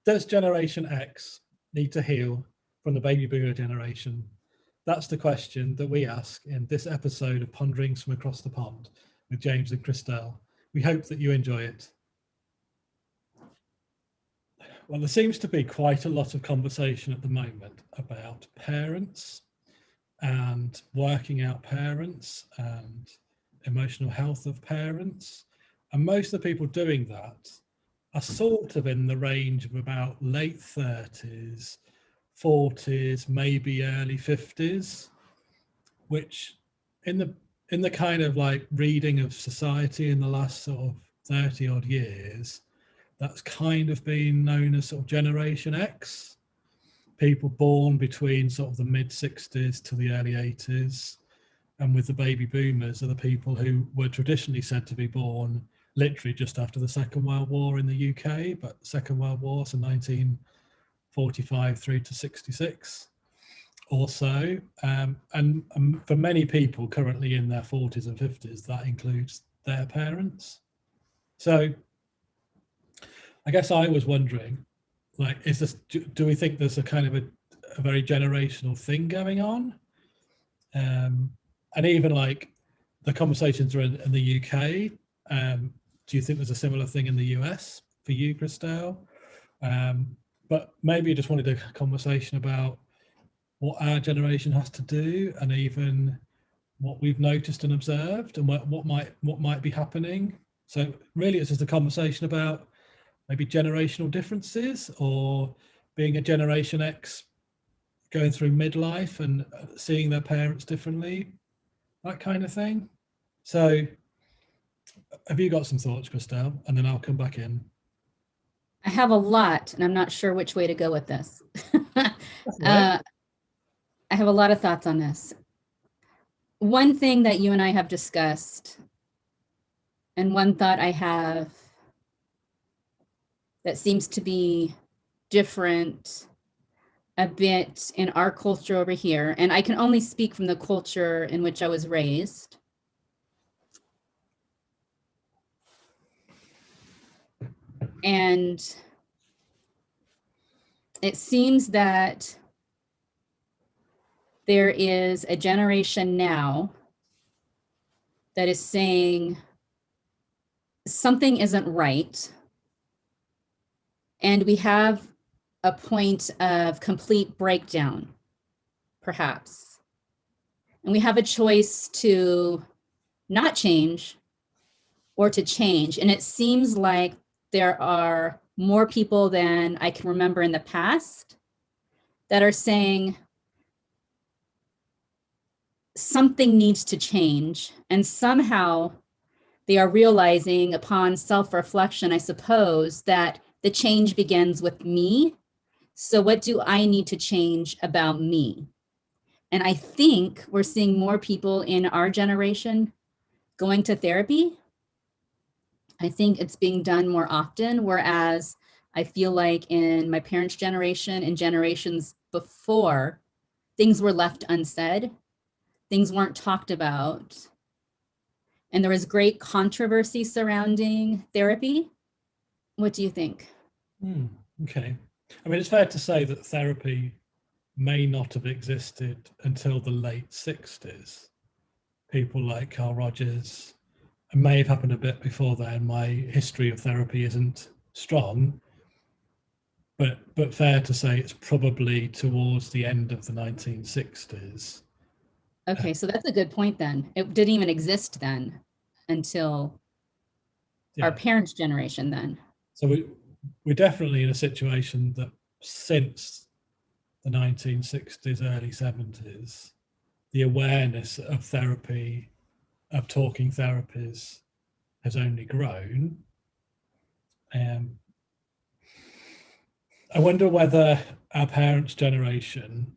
Does Generation X need to heal from the baby boomer generation? That's the question that we ask in this episode of Ponderings from Across the Pond with James and Christelle. We hope that you enjoy it. Well, there seems to be quite a lot of conversation at the moment about parents and working out parents and emotional health of parents. And most of the people doing that are sort of in the range of about late 30s, 40s, maybe early 50s, which in the kind of like reading of society in the last sort of 30 odd years, that's kind of been known as sort of Generation X. People born between sort of the mid 60s to the early 80s. And with the baby boomers are the people who were traditionally said to be born literally just after the Second World War in the UK, but Second World War, so 1945 through to 66 or so. And for many people currently in their 40s and 50s, that includes their parents. So I guess I was wondering, like, is this, do we think there's a kind of a very generational thing going on? And even like the conversations are in the UK. Do you think there's a similar thing in the US for you, Christelle? But maybe you just wanted a conversation about what our generation has to do, and even what we've noticed and observed, and what might be happening. So really, it's just a conversation about maybe generational differences, or being a Generation X going through midlife and seeing their parents differently, that kind of thing. So have you got some thoughts, Christelle? And then I'll come back in. I have a lot, and I'm not sure which way to go with this. Right. I have a lot of thoughts on this. One thing that you and I have discussed, and one thought I have that seems to be different a bit in our culture over here, and I can only speak from the culture in which I was raised. And it seems that there is a generation now that is saying something isn't right. And we have a point of complete breakdown, perhaps. And we have a choice to not change or to change. And it seems like there are more people than I can remember in the past that are saying something needs to change. And somehow they are realizing upon self-reflection, I suppose, that the change begins with me. So what do I need to change about me? And I think we're seeing more people in our generation going to therapy. I think it's being done more often, whereas I feel like in my parents' generation and generations before, things were left unsaid, things weren't talked about, and there was great controversy surrounding therapy. What do you think? Okay. I mean, it's fair to say that therapy may not have existed until the late 60s. People like Carl Rogers, it may have happened a bit before then. My history of therapy isn't strong, but fair to say it's probably towards the end of the 1960s. Okay, so that's a good point then. It didn't even exist then until our parents' generation then. So we're definitely in a situation that since the 1960s, early 70s, the awareness of therapy, of talking therapies, has only grown. I wonder whether our parents' generation,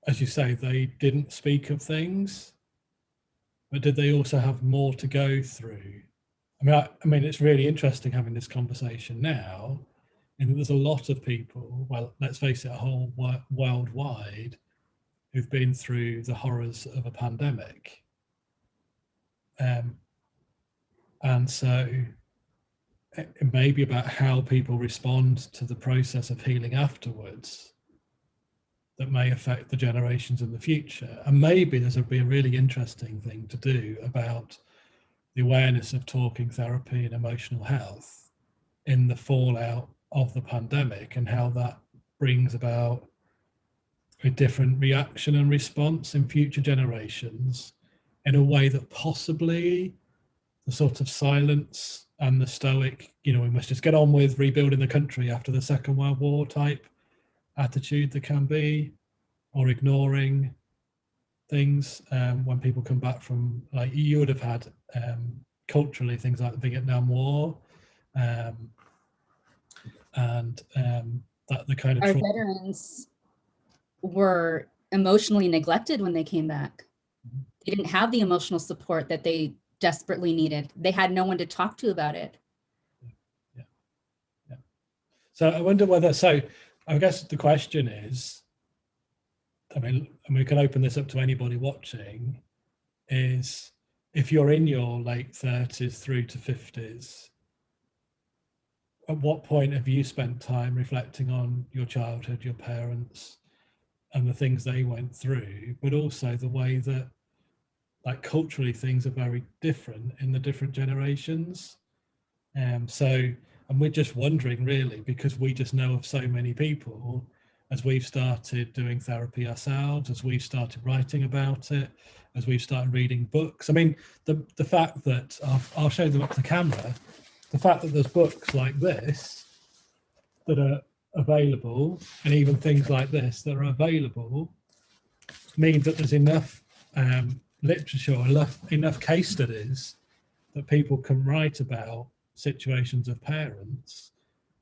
as you say, they didn't speak of things, but did they also have more to go through? I mean, it's really interesting having this conversation now, and there's a lot of people, well, let's face it, a whole worldwide, who've been through the horrors of a pandemic. And so it may be about how people respond to the process of healing afterwards that may affect the generations in the future. And maybe this would be a really interesting thing to do about the awareness of talking therapy and emotional health in the fallout of the pandemic, and how that brings about a different reaction and response in future generations in a way that possibly the sort of silence and the stoic, we must just get on with rebuilding the country after the Second World War type attitude that can be, or ignoring things when people come back from, like you would have had culturally, things like the Vietnam War, and that the kind of our veterans were emotionally neglected when they came back. They didn't have the emotional support that they desperately needed. They had no one to talk to about it. Yeah. So I wonder whether, so I guess the question is, I mean, and we can open this up to anybody watching, is if you're in your late 30s through to 50s, at what point have you spent time reflecting on your childhood, your parents, and the things they went through, but also the way that, like, culturally things are very different in the different generations. And we're just wondering, really, because we just know of so many people, as we've started doing therapy ourselves, as we've started writing about it, as we've started reading books. I mean, the fact that, I'll show them up to the camera, the fact that there's books like this that are available, and even things like this that are available, means that there's enough literature, enough case studies that people can write about situations of parents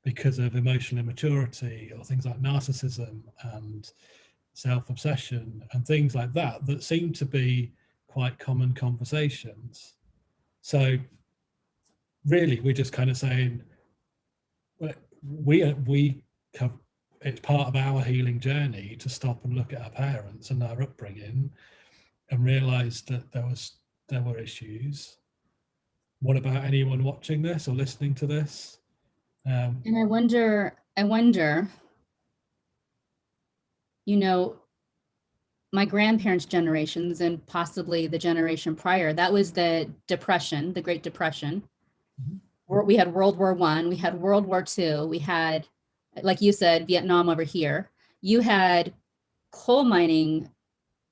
because of emotional immaturity or things like narcissism and self-obsession and things like that, that seem to be quite common conversations. So really, we're just kind of saying, we have, it's part of our healing journey to stop and look at our parents and our upbringing and realize that there were issues. What about anyone watching this or listening to this? And I wonder, my grandparents' generations and possibly the generation prior, that was the Depression, the Great Depression. Mm-hmm. We had World War I, we had World War II, we had, like you said, Vietnam over here. You had coal mining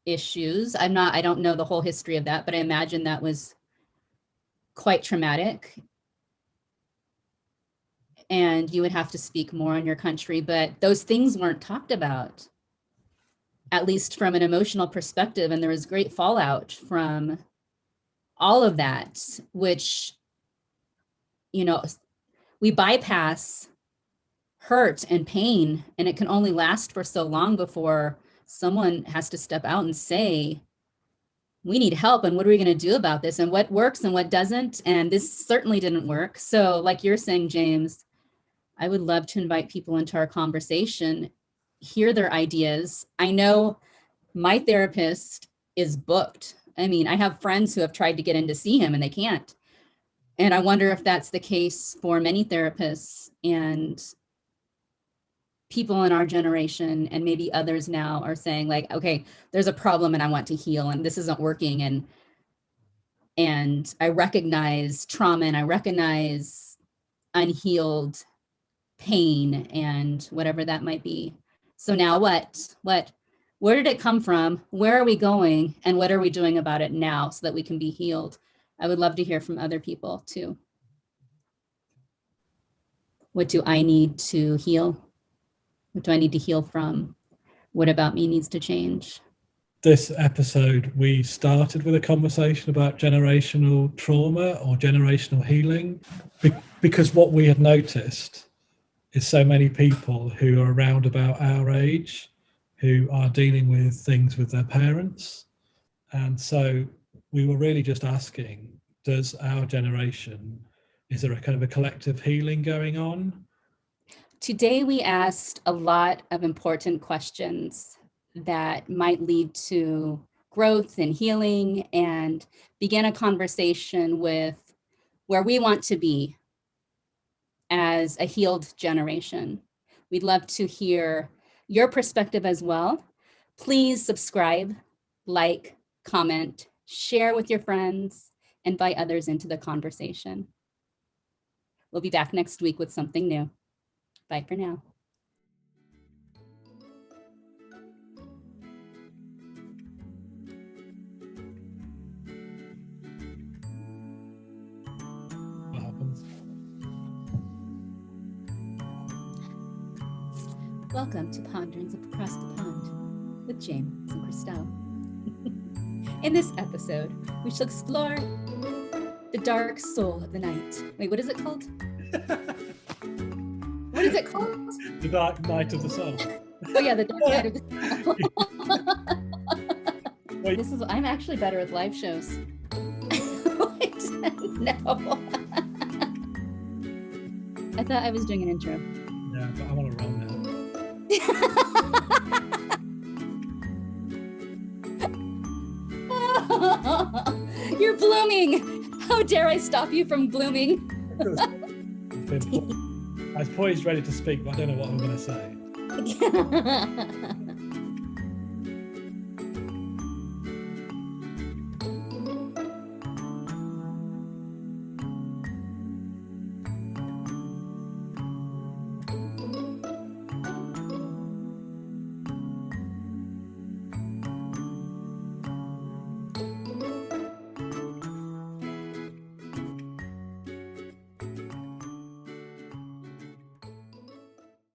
issues. I don't know the whole history of that, but I imagine that was quite traumatic. And you would have to speak more on your country, but those things weren't talked about, at least from an emotional perspective. And there was great fallout from all of that, which, we bypass hurt and pain, and it can only last for so long before someone has to step out and say, we need help, and what are we going to do about this, and what works and what doesn't. And this certainly didn't work. So like you're saying, James, I would love to invite people into our conversation, hear their ideas. I know my therapist is booked. I mean, I have friends who have tried to get in to see him and they can't. And I wonder if that's the case for many therapists, and people in our generation and maybe others now are saying, like, okay, there's a problem and I want to heal and this isn't working. And I recognize trauma and I recognize unhealed pain and whatever that might be. So now where did it come from? Where are we going? And what are we doing about it now so that we can be healed? I would love to hear from other people too. What do I need to heal? What do I need to heal from? What about me needs to change? This episode, we started with a conversation about generational trauma or generational healing, because what we had noticed is so many people who are around about our age who are dealing with things with their parents. And so we were really just asking, does our generation, is there a kind of a collective healing going on? Today, we asked a lot of important questions that might lead to growth and healing, and begin a conversation with where we want to be as a healed generation. We'd love to hear your perspective as well. Please subscribe, like, comment, share with your friends, invite others into the conversation. We'll be back next week with something new. Bye for now. What happens? Welcome to Ponderings Across the Pond with James and Christelle. In this episode, we shall explore the dark soul of the night. Wait, what is it called? What is it called? The Dark Night of the Soul. Oh yeah, the Dark Night of the Soul. Wait. I'm actually better with live shows. Wait, no. I thought I was doing an intro. Yeah, but I want to roll now. You're blooming. How dare I stop you from blooming? I was poised ready to speak, but I don't know what I'm going to say.